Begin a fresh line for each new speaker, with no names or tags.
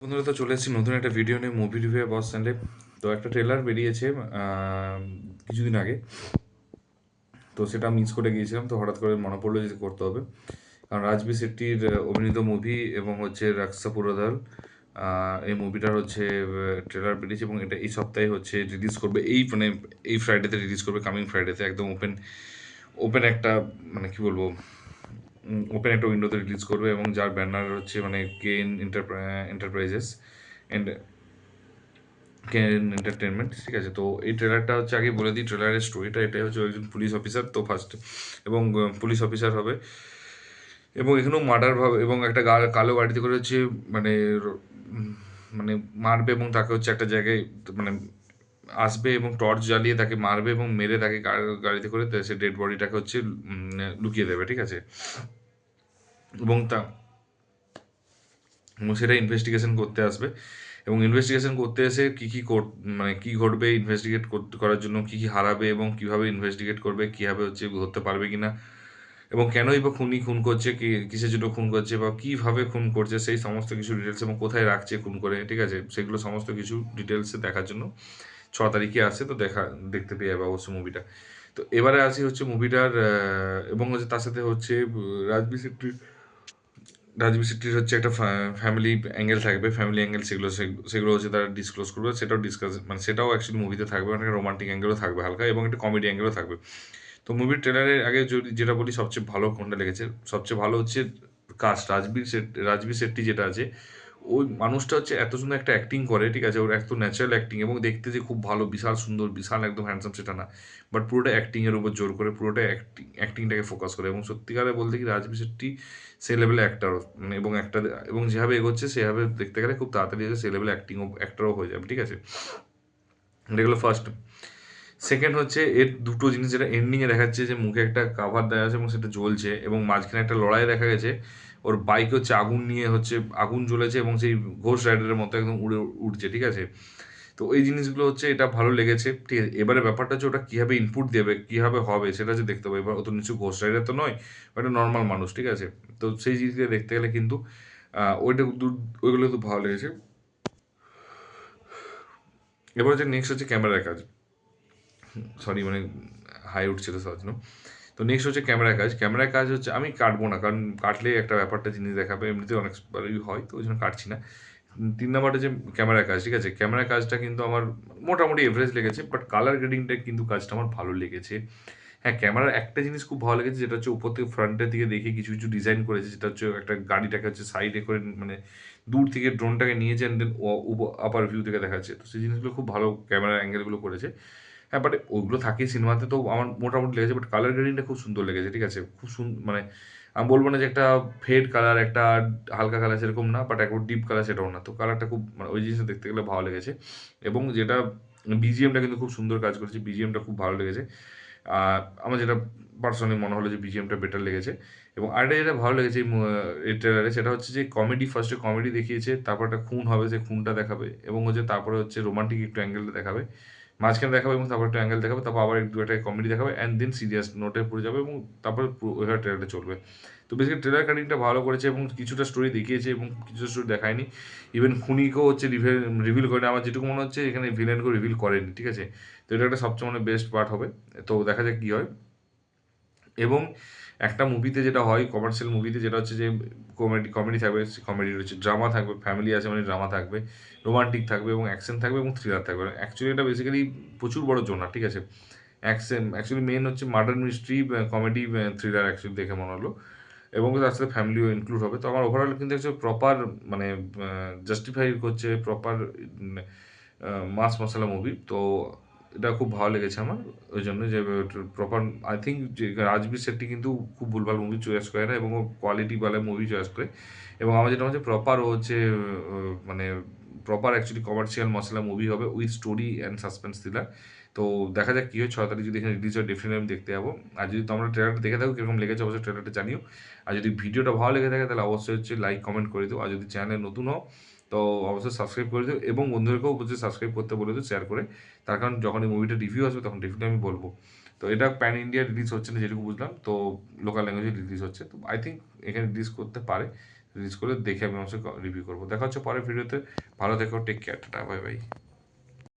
বন্ধুরা, তো চলে এসেছি নতুন একটা ভিডিও নিয়ে মুভি রিভিউ বস চ্যানেলে। তো একটা ট্রেলার বেরিয়েছে কিছুদিন আগে। তো সেটা মিস করে গিয়েছিলাম, তো হঠাৎ করে মনে পড়লো যে করতে হবে। কারণ রাজবি শেট্টির অভিনীত মুভি এবং হচ্ছে রাক্সা পুরোধাল, এই মুভিটার হচ্ছে ট্রেলার বেরিয়েছে এবং এটা এই সপ্তাহে হচ্ছে রিলিজ করবে। এই ফ্রাইডেতে রিলিজ করবে, কামিং ফ্রাইডেতে। একদম ওপেন ওপেন একটা, মানে কি বলবো, ওপেন একটা উইন্ডোতে রিলিজ করবে এবং যার ব্যানার হচ্ছে মানে কেন এন্টারপ্রাইজেস অ্যান্ড কেন এন্টারটেনমেন্ট। ঠিক আছে, তো এই ট্রেলারটা হচ্ছে আগে বলে দিই ট্রেলারের স্টোরিটা। এটাই হচ্ছে একজন পুলিশ অফিসার, তো ফার্স্ট এবং পুলিশ অফিসার হবে এবং এখানেও মার্ডার ভাবে এবং একটা কালো গাড়িতে করে হচ্ছে মানে উম, মানে মারবে এবং তাকে হচ্ছে একটা জায়গায় মানে আসবে এবং টর্চ জ্বালিয়ে তাকে মারবে এবং মেরে তাকে গাড়িতে করে সে ডেড বডিটাকে হচ্ছে লুকিয়ে দেবে। ঠিক আছে, এবং এবং সেটা ইনভেস্টিগেশন করতে আসবে এবং ইনভেস্টিগেশন করতে এসে কী কী মানে কী ঘটবে, ইনভেস্টিগেট করার জন্য কী কী হারাবে এবং কীভাবে ইনভেস্টিগেট করবে, কীভাবে হচ্ছে ধরতে পারবে কি না, এবং কেনই বা খুন করছে, কিসের জন্য খুন করছে বা কীভাবে খুন করছে, সেই সমস্ত কিছু ডিটেলস এবং কোথায় রাখছে খুন করে। ঠিক আছে, সেগুলো সমস্ত কিছু ডিটেলসে দেখার জন্য 6 তারিখে আসে, তো দেখতে পেয়ে যাবে অবশ্যই মুভিটা। তো এবারে আসি হচ্ছে মুভিটার এবং হচ্ছে তার সাথে হচ্ছে রাজবি শেট্টির রাজবি শেট্টির হচ্ছে একটা ফ্যামিলি অ্যাঙ্গেল থাকবে, ফ্যামিলি অ্যাঙ্গেল সেগুলো হচ্ছে তারা ডিসক্লোজ করবে। সেটাও ডিসকাস মানে সেটাও অ্যাকচুয়ালি মুভিতে থাকবে, অনেক রোমান্টিক অ্যাঙ্গেলও থাকবে হালকা এবং একটা কমেডি অ্যাঙ্গেলও থাকবে। তো মুভির ট্রেলারের আগে যদি যেটা বলি সবচেয়ে ভালো কোনটা লেগেছে, সবচেয়ে ভালো হচ্ছে কাস্ট। রাজবি শেট্টি যেটা আছে, ওই মানুষটা হচ্ছে এত সুন্দর একটা অ্যাক্টিং করে। ঠিক আছে, ওর এত ন্যাচারাল অ্যাক্টিং এবং দেখতে যে খুব ভালো, বিশাল সুন্দর, বিশাল একদম হ্যান্ডসাম সেটা না, বাট পুরোটা অ্যাক্টিংয়ের উপর জোর করে, পুরোটা অ্যাক্টিংটাকে ফোকাস করে। এবং সত্যিকারে বলতে কি রাজবি শেট্টি সেই লেভেলে অ্যাক্টার, মানে এবং একটা এবং যেভাবে এগোচ্ছে সেভাবে দেখতে গেলে খুব তাড়াতাড়ি সেই লেভেলে অ্যাক্টারও হয়ে যাবে। ঠিক আছে, এটা গেলো ফার্স্ট। সেকেন্ড হচ্ছে এর দুটো জিনিস, যেটা এন্ডিংয়ে দেখাচ্ছে যে মুখে একটা কাভার দেওয়া আছে এবং সেটা জ্বলছে এবং মাঝখানে একটা লড়াই দেখা গেছে। ওর বাইকে হচ্ছে আগুন নিয়ে হচ্ছে আগুন জ্বলেছে এবং সেই ঘোষ রাইডারের মতো একদম উড়ে উঠছে। ঠিক আছে, তো এই জিনিসগুলো হচ্ছে এটা ভালো লেগেছে। ঠিক আছে, এবারে ব্যাপারটা হচ্ছে ওটা কীভাবে ইনপুট দেবে, কীভাবে হবে সেটা হচ্ছে দেখতে হবে। এবার অত নিচু ঘোষ রাইডার তো নয়, একটা নর্মাল মানুষ। ঠিক আছে, তো সেই জিনিসগুলো দেখতে গেলে কিন্তু ওইটা ওইগুলো তো ভালো লেগেছে। এবার হচ্ছে নেক্সট হচ্ছে ক্যামেরার কাজ। সরি, মানে হাই উঠছিল তার জন্য। তো নেক্সট হচ্ছে ক্যামেরার কাজ হচ্ছে আমি কাটবো না, কারণ কাটলে একটা ব্যাপারটা জিনিস দেখাবে, এমনিতে অনেকবারই হয়, তো ওই জন্য কাটছি না। 3 নম্বরটা যে ক্যামেরার কাজ। ঠিক আছে, ক্যামেরার কাজটা কিন্তু আমার মোটামুটি এভারেজ লেগেছে, বাট কালার গ্রেডিংটা কিন্তু কাজটা আমার ভালো লেগেছে। হ্যাঁ, ক্যামেরার একটা জিনিস খুব ভালো লেগেছে, যেটা হচ্ছে উপর থেকে ফ্রন্টের দিকে দেখে কিছু কিছু ডিজাইন করেছে, যেটা হচ্ছে একটা গাড়িটাকে হচ্ছে সাইডে করে মানে দূর থেকে ড্রোনটাকে নিয়েছে অ্যান্ড দেন আপার ভিউ থেকে দেখাচ্ছে। তো সেই জিনিসগুলো খুব ভালো ক্যামেরা অ্যাঙ্গেলগুলো করেছে। হ্যাঁ, বাট ওইগুলো থাকেই সিনেমাতে, তো আমার মোটামুটি লেগেছে। বাট কালার গ্রেডিংটা খুব সুন্দর লেগেছে। ঠিক আছে, খুব মানে আমি বলবো না যে একটা ফেড কালার, একটা হালকা কালার, সেরকম না, বাট একবার ডিপ কালার সেটাও না। তো কালারটা খুব মানে ওই জিনিসটা দেখতে গেলে ভালো লেগেছে। এবং যেটা বিজিএমটা কিন্তু খুব সুন্দর কাজ করেছে, বিজিএমটা খুব ভালো লেগেছে। আমার যেটা পার্সোনালি মনে হলো যে বিজিএমটা বেটার লেগেছে। এবং আরেকটা যেটা ভালো লেগেছে এই ট্রেলারে, সেটা হচ্ছে যে কমেডি, ফার্স্টে কমেডি দেখিয়েছে, তারপর একটা খুন হবে, সেই খুনটা দেখাবে এবং হচ্ছে তারপরে হচ্ছে রোমান্টিক একটু অ্যাঙ্গেলটা দেখাবে, মাঝখানে দেখাবে এবং তারপর একটা অ্যাঙ্গেল দেখাবে, তারপর আবার একটু একটা কমেডি দেখাবে অ্যান্ড দেন সিরিয়াস নোটে পড়ে যাবে এবং তারপরে ওইভাবে ট্রেলারটা চলবে। তো বেসিক্যালি ট্রেলার কাটিংটা ভালো করেছে এবং কিছুটা স্টোরি দেখিয়েছে এবং কিছুটা স্টোরি দেখায়নি। ইভেন খুনিকেও হচ্ছে রিভিল করেনি। আমার যেটুকু মনে হচ্ছে এখানে ভিলেনকেও রিভিল করেনি। ঠিক আছে, তো এটা একটা সবচেয়ে মানে বেস্ট পার্ট হবে। তো দেখা যাক কী হয়। এবং একটা মুভিতে যেটা হয়, কমার্শিয়াল মুভিতে, যেটা হচ্ছে যে কমেডি কমেডি থাকবে, কমেডি রয়েছে, ড্রামা থাকবে, ফ্যামিলি আছে মানে ড্রামা থাকবে, রোমান্টিক থাকবে এবং অ্যাকশন থাকবে এবং থ্রিলার থাকবে। অ্যাকচুয়ালি এটা বেসিক্যালি প্রচুর বড় জোনার। ঠিক আছে, অ্যাকচুয়ালি মেন হচ্ছে murder mystery, comedy, thriller actually দেখে মনে হলো, এবং তার সাথে ফ্যামিলিও ইনক্লুড হবে। তো আমার ওভারঅল কিন্তু হচ্ছে প্রপার মানে জাস্টিফাই করছে, প্রপার মাস মশলা মুভি। তো এটা খুব ভালো লেগেছে আমার, ওই জন্য যে প্রপার আই থিঙ্ক যে রাজবীর শেট্টি কিন্তু খুব ভুলভাল মুভি চয়েস করে না এবং ও কোয়ালিটি ভালো মুভি চয়েস করে। এবং আমার যেটা হচ্ছে প্রপার ও হচ্ছে মানে প্রপার অ্যাকচুয়ালি কমার্শিয়াল মশলা মুভি হবে with story and suspense thriller. তো দেখা যাক কী হয়। 6 তারিখ যদি এখানে রিলিজ হয় ডেফিনেটলি আমি দেখতে যাবো। আর যদি তোমরা ট্রেলারটা দেখে থাকো কীরকম লেগেছে অবশ্যই ট্রেলারটা জানিও। আর যদি ভিডিওটা ভালো লেগে থাকে তাহলে অবশ্যই হচ্ছে লাইক কমেন্ট করে দিও। আর যদি চ্যানেলে নতুন হও তো অবশ্যই সাবস্ক্রাইব করে দিও এবং বন্ধুদেরকেও অবশ্যই সাবস্ক্রাইব করতে বলে দিও, শেয়ার করে। তার কারণ যখন এই মুভিটা রিভিউ আসবে তখন ডেফিনেটলি আমি বলবো। তো এটা প্যান ইন্ডিয়া রিলিজ হচ্ছে না যেটুকু বুঝলাম, তো লোকাল ল্যাঙ্গুয়েজে রিলিজ হচ্ছে। তো আই থিঙ্ক এখানে রিলিজ করতে পারে, রিলিজ করে দেখে আমি অবশ্যই রিভিউ করবো। দেখা হচ্ছে পরের ভিডিওতে। ভালো থেকো, টেক কেয়ার, টাটা, বাই বাই।